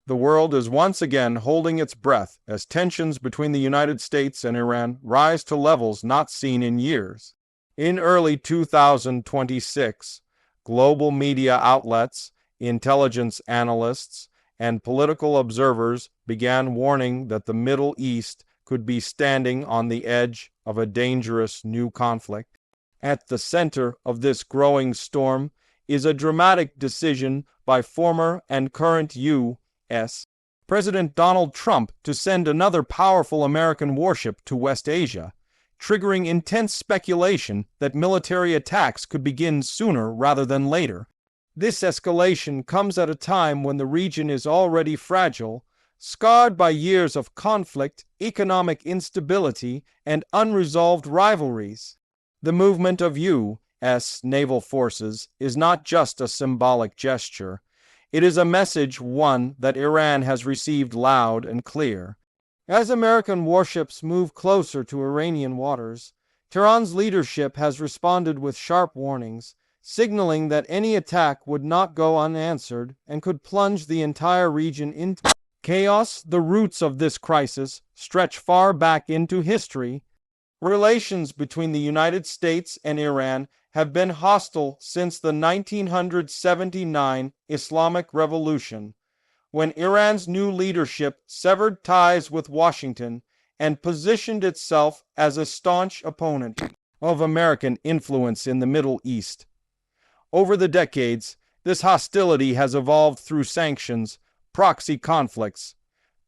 The world is once again holding its breath as tensions between the United States and Iran rise to levels not seen in years. In early 2026, global media outlets, intelligence analysts, and political observers began warning that the Middle East could be standing on the edge of a dangerous new conflict. At the center of this growing storm is a dramatic decision by former and current U.S. President Donald Trump to send another powerful American warship to West Asia, triggering intense speculation that military attacks could begin sooner rather than later. This escalation comes at a time when the region is already fragile, scarred by years of conflict, economic instability, and unresolved rivalries. The movement of U.S. naval forces is not just a symbolic gesture. It is a message, one that Iran has received loud and clear. As American warships move closer to Iranian waters, Tehran's leadership has responded with sharp warnings, signaling that any attack would not go unanswered and could plunge the entire region into chaos. The roots of this crisis stretch far back into history. Relations between the United States and Iran have been hostile since the 1979 Islamic Revolution, when Iran's new leadership severed ties with Washington and positioned itself as a staunch opponent of American influence in the Middle East. Over the decades, this hostility has evolved through sanctions, proxy conflicts,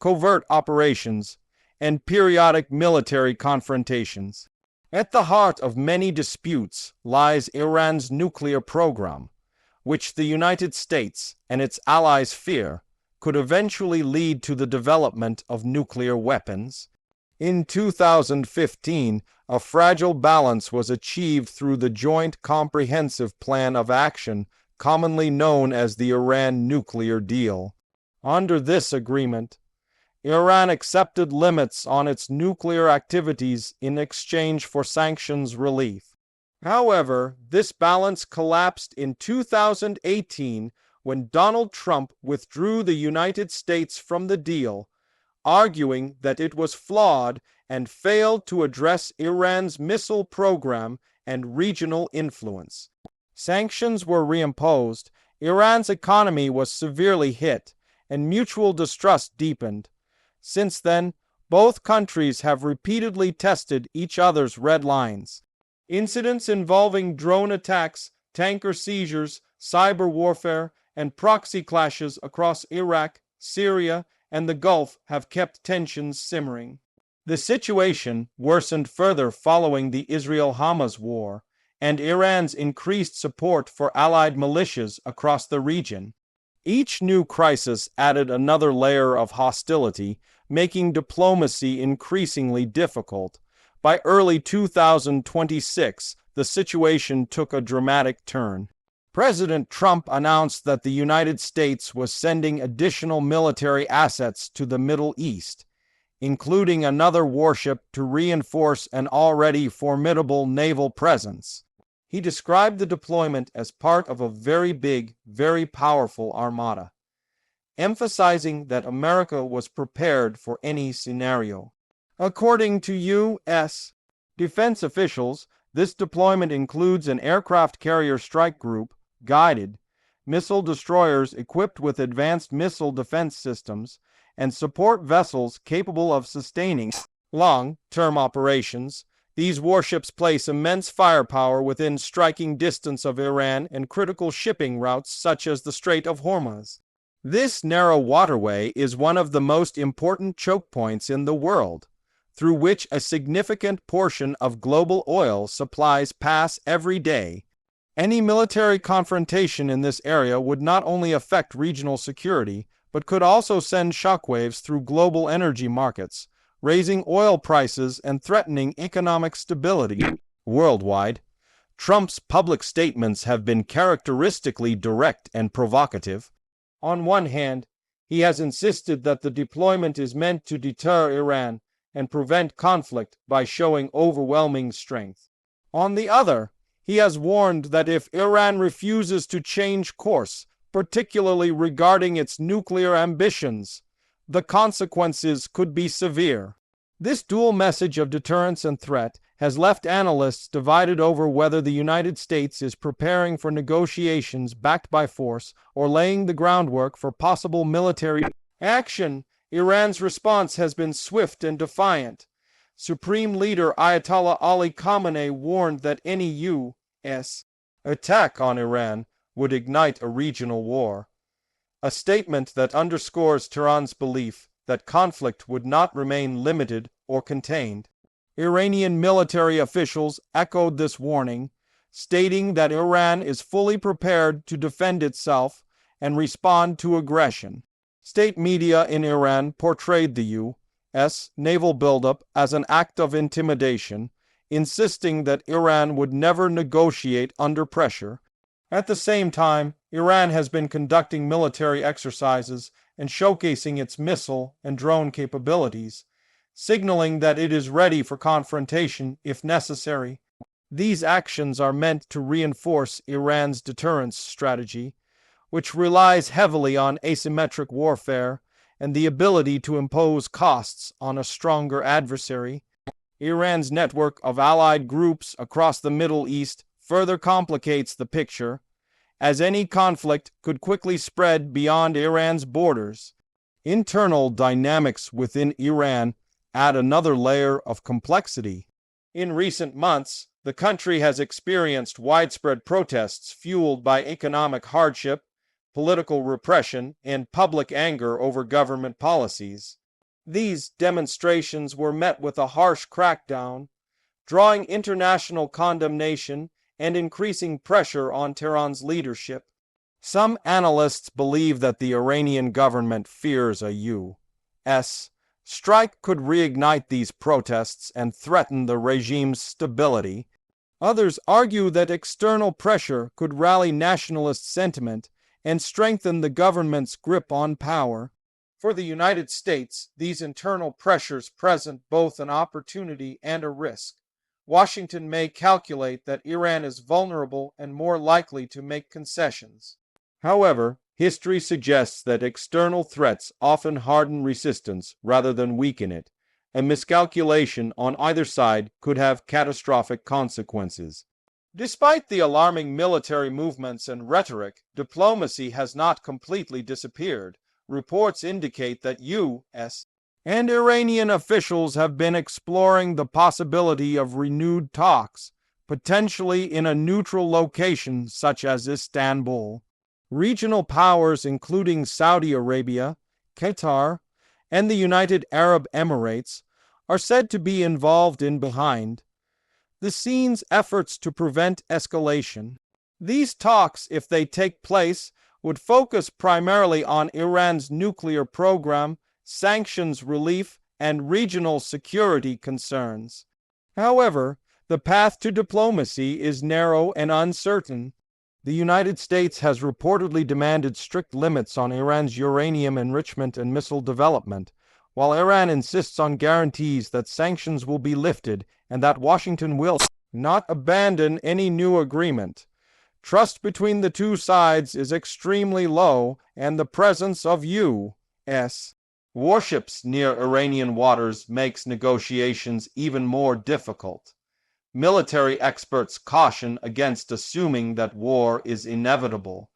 covert operations, and periodic military confrontations. At the heart of many disputes lies Iran's nuclear program, which the United States and its allies fear could eventually lead to the development of nuclear weapons. In 2015, a fragile balance was achieved through the Joint Comprehensive Plan of Action, commonly known as the Iran Nuclear Deal. Under this agreement, Iran accepted limits on its nuclear activities in exchange for sanctions relief. However, this balance collapsed in 2018 when Donald Trump withdrew the United States from the deal, arguing that it was flawed and failed to address Iran's missile program and regional influence. Sanctions were reimposed, Iran's economy was severely hit, and mutual distrust deepened. Since then, both countries have repeatedly tested each other's red lines. Incidents involving drone attacks, tanker seizures, cyber warfare, and proxy clashes across Iraq, Syria, and the Gulf have kept tensions simmering. The situation worsened further following the Israel-Hamas war and Iran's increased support for allied militias across the region. Each new crisis added another layer of hostility, making diplomacy increasingly difficult. By early 2026, the situation took a dramatic turn. President Trump announced that the United States was sending additional military assets to the Middle East, including another warship to reinforce an already formidable naval presence. He described the deployment as part of a very big, very powerful armada, emphasizing that America was prepared for any scenario. According to U.S. defense officials, this deployment includes an aircraft carrier strike group, guided, missile destroyers equipped with advanced missile defense systems, and support vessels capable of sustaining long-term operations. These warships place immense firepower within striking distance of Iran and critical shipping routes such as the Strait of Hormuz. This narrow waterway is one of the most important choke points in the world, through which a significant portion of global oil supplies pass every day. Any military confrontation in this area would not only affect regional security, but could also send shockwaves through global energy markets, raising oil prices and threatening economic stability worldwide. Trump's public statements have been characteristically direct and provocative. On one hand, he has insisted that the deployment is meant to deter Iran and prevent conflict by showing overwhelming strength. On the other, he has warned that if Iran refuses to change course, particularly regarding its nuclear ambitions. The consequences could be severe. This dual message of deterrence and threat has left analysts divided over whether the United States is preparing for negotiations backed by force or laying the groundwork for possible military action. Iran's response has been swift and defiant. Supreme Leader Ayatollah Ali Khamenei warned that any U.S. attack on Iran would ignite a regional war, a statement that underscores Tehran's belief that conflict would not remain limited or contained. Iranian military officials echoed this warning, stating that Iran is fully prepared to defend itself and respond to aggression. State media in Iran portrayed the U.S. naval buildup as an act of intimidation, insisting that Iran would never negotiate under pressure. At the same time, Iran has been conducting military exercises and showcasing its missile and drone capabilities, signaling that it is ready for confrontation if necessary. These actions are meant to reinforce Iran's deterrence strategy, which relies heavily on asymmetric warfare and the ability to impose costs on a stronger adversary. Iran's network of allied groups across the Middle East further complicates the picture, as any conflict could quickly spread beyond Iran's borders. Internal dynamics within Iran add another layer of complexity. In recent months, the country has experienced widespread protests fueled by economic hardship, political repression, and public anger over government policies. These demonstrations were met with a harsh crackdown, drawing international condemnation and increasing pressure on Tehran's leadership. Some analysts believe that the Iranian government fears a U.S. strike could reignite these protests and threaten the regime's stability. Others argue that external pressure could rally nationalist sentiment and strengthen the government's grip on power. For the United States, these internal pressures present both an opportunity and a risk. Washington may calculate that Iran is vulnerable and more likely to make concessions. However, history suggests that external threats often harden resistance rather than weaken it, and miscalculation on either side could have catastrophic consequences. Despite the alarming military movements and rhetoric, diplomacy has not completely disappeared. Reports indicate that U.S. and Iranian officials have been exploring the possibility of renewed talks, potentially in a neutral location such as Istanbul. Regional powers including Saudi Arabia, Qatar, and the United Arab Emirates are said to be involved in behind the scenes efforts to prevent escalation. These talks, if they take place, would focus primarily on Iran's nuclear program, sanctions relief, and regional security concerns. However, the path to diplomacy is narrow and uncertain. The United States has reportedly demanded strict limits on Iran's uranium enrichment and missile development, while Iran insists on guarantees that sanctions will be lifted and that Washington will not abandon any new agreement. Trust between the two sides is extremely low, and the presence of U.S. warships near Iranian waters makes negotiations even more difficult. Military experts caution against assuming that war is inevitable.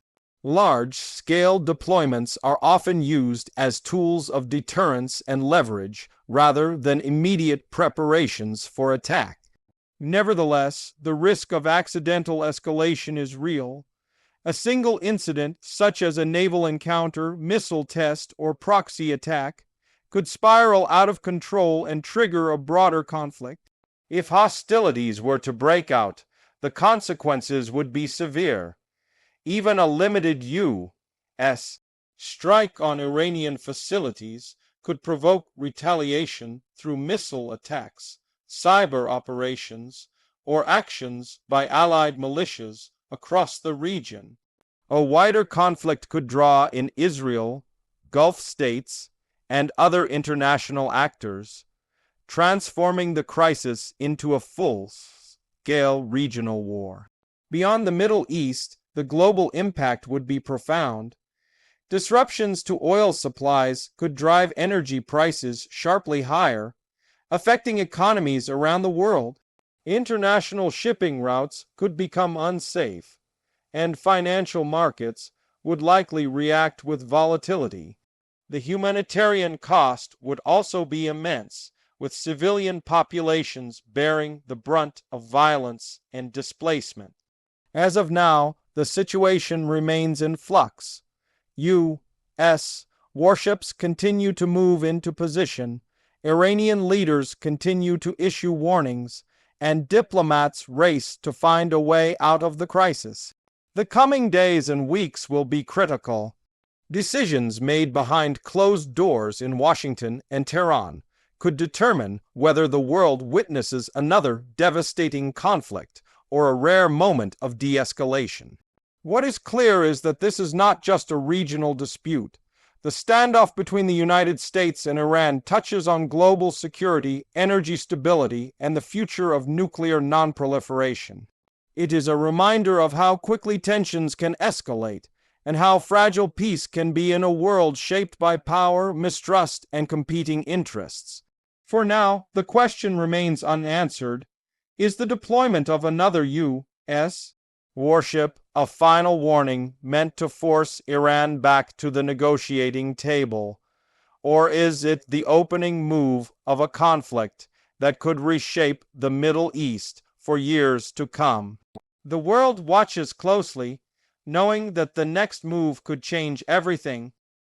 Large-scale deployments are often used as tools of deterrence and leverage rather than immediate preparations for attack. Nevertheless, the risk of accidental escalation is real. A single incident, such as a naval encounter, missile test, or proxy attack, could spiral out of control and trigger a broader conflict. If hostilities were to break out, the consequences would be severe. Even a limited U.S. strike on Iranian facilities could provoke retaliation through missile attacks, cyber operations, or actions by allied militias across the region. A wider conflict could draw in Israel, Gulf states, and other international actors, transforming the crisis into a full-scale regional war. Beyond the Middle East, the global impact would be profound. Disruptions to oil supplies could drive energy prices sharply higher, affecting economies around the world. International shipping routes could become unsafe, and financial markets would likely react with volatility. The humanitarian cost would also be immense, with civilian populations bearing the brunt of violence and displacement. As of now, the situation remains in flux. U.S. warships continue to move into position, Iranian leaders continue to issue warnings, and diplomats race to find a way out of the crisis. The coming days and weeks will be critical. Decisions made behind closed doors in Washington and Tehran could determine whether the world witnesses another devastating conflict or a rare moment of de-escalation. What is clear is that this is not just a regional dispute. The standoff between the United States and Iran touches on global security, energy stability, and the future of nuclear nonproliferation. It is a reminder of how quickly tensions can escalate, and how fragile peace can be in a world shaped by power, mistrust, and competing interests. For now, the question remains unanswered. Is the deployment of another U.S. warship a final warning meant to force Iran back to the negotiating table? Or is it the opening move of a conflict that could reshape the Middle East for years to come? The world watches closely, knowing that the next move could change everything